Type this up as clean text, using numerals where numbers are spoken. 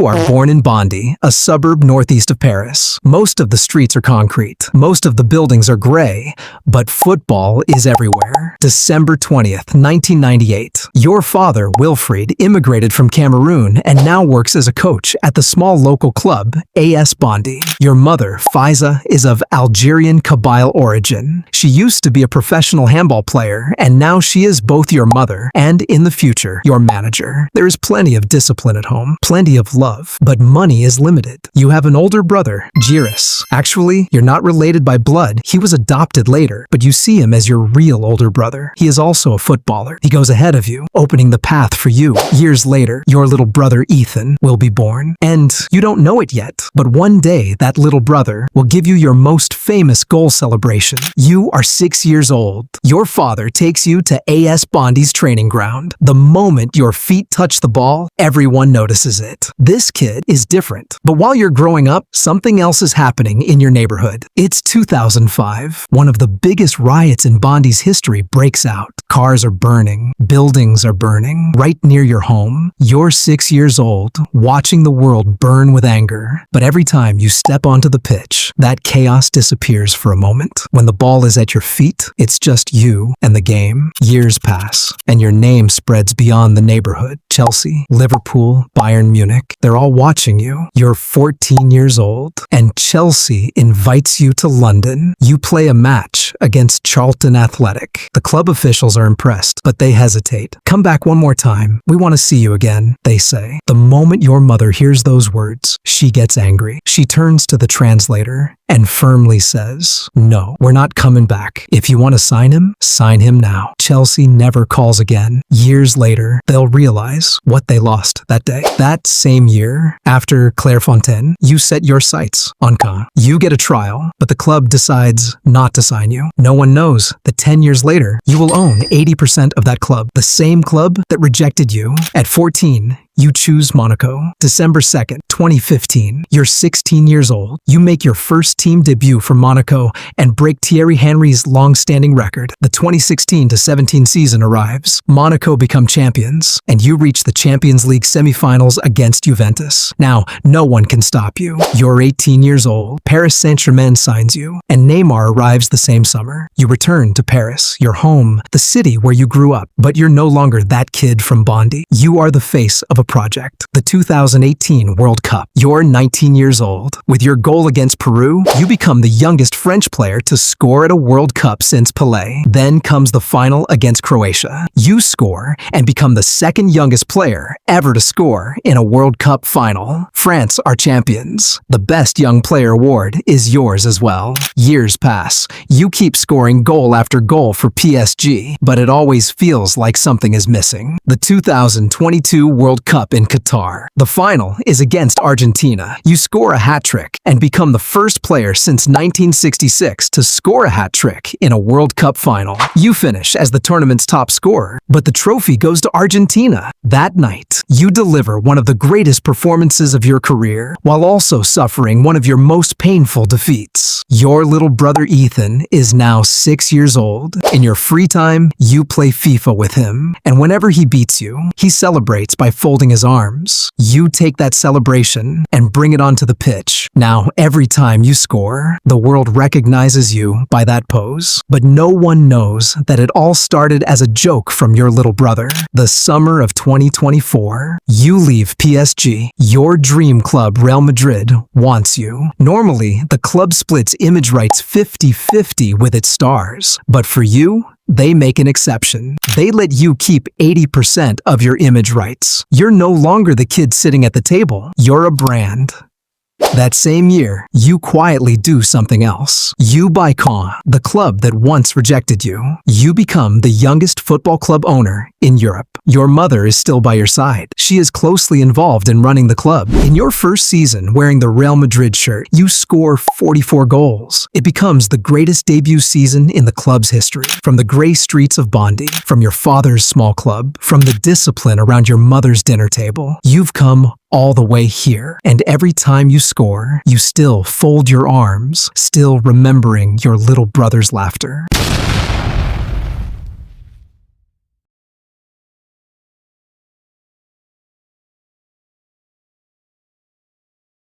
You are born in Bondy, a suburb northeast of Paris. Most of the streets are concrete. Most of the buildings are gray, but football is everywhere. December 20th, 1998. Your father, Wilfried, immigrated from Cameroon and now works as a coach at the small local club, AS Bondy. Your mother, Faiza, is of Algerian Kabyle origin. She used to be a professional handball player, and now she is both your mother and, in the future, your manager. There is plenty of discipline at home, plenty of love, but money is limited. You have an older brother, Jiris. Actually, you're not related by blood. He was adopted later, but you see him as your real older brother. He is also a footballer. He goes ahead of you, opening the path for you. Years later, your little brother Ethan will be born, and you don't know it yet, but one day that little brother will give you your most famous goal celebration. You are 6 years old. Your father takes you to AS Bondy's training ground. The moment your feet touch the ball, everyone notices it. This kid is different. But while you're growing up, something else is happening in your neighborhood. It's 2005. One of the biggest riots in Bondy's history breaks out. Cars are burning. Buildings are burning. Right near your home. You're 6 years old, watching the world burn with anger. But every time you step onto the pitch, that chaos disappears for a moment. When the ball is at your feet, it's just you and the game. Years pass, and your name spreads beyond the neighborhood. Chelsea, Liverpool, Bayern Munich, they're all watching you. You're 14 years old, and Chelsea invites you to London. You play a match against Charlton Athletic. The club officials are impressed, but they hesitate. Come back one more time. We want to see you again, they say. The moment your mother hears those words, she gets angry. She turns to the translator and firmly says, "No, we're not coming back. If you want to sign him now." Chelsea never calls again. Years later, they'll realize what they lost that day. That same year, after Clairefontaine, you set your sights on Caen. You get a trial, but the club decides not to sign you. No one knows that 10 years later, you will own 80% of that club, the same club that rejected you. At 14, you choose Monaco. December 2nd, 2015. You're 16 years old. You make your first team debut for Monaco and break Thierry Henry's long-standing record. The 2016-17 season arrives. Monaco become champions, and you reach the Champions League semifinals against Juventus. Now, no one can stop you. You're 18 years old. Paris Saint-Germain signs you, and Neymar arrives the same summer. You return to Paris, your home, the city where you grew up, but you're no longer that kid from Bondy. You are the face of a project, the 2018 World Cup. You're 19 years old. With your goal against Peru, you become the youngest French player to score at a World Cup since Pelé. Then comes the final against Croatia. You score and become the second youngest player ever to score in a World Cup final. France are champions. The Best Young Player award is yours as well. Years pass. You keep scoring goal after goal for PSG, but it always feels like something is missing. The 2022 World Cup in Qatar. The final is against Argentina. You score a hat trick and become the first player since 1966 to score a hat trick in a World Cup final. You finish as the tournament's top scorer, but the trophy goes to Argentina. That night, you deliver one of the greatest performances of your career while also suffering one of your most painful defeats. Your little brother Ethan is now 6 years old. In your free time, you play FIFA with him, and whenever he beats you, he celebrates by folding his arms. You take that celebration and bring it onto the pitch. Now, every time you score, the world recognizes you by that pose. But no one knows that it all started as a joke from your little brother. The summer of 2024, you leave PSG. Your dream club, Real Madrid, wants you. Normally, the club splits image rights 50-50 with its stars. But for you, they make an exception. They let you keep 80% of your image rights. You're no longer the kid sitting at the table. You're a brand. That same year, you quietly do something else. You buy Caen, the club that once rejected you. You become the youngest football club owner in Europe. Your mother is still by your side. She is closely involved in running the club. In your first season wearing the Real Madrid shirt, you score 44 goals. It becomes the greatest debut season in the club's history. From the gray streets of Bondy, from your father's small club, from the discipline around your mother's dinner table, you've come all the way here. And every time you score, you still fold your arms, still remembering your little brother's laughter.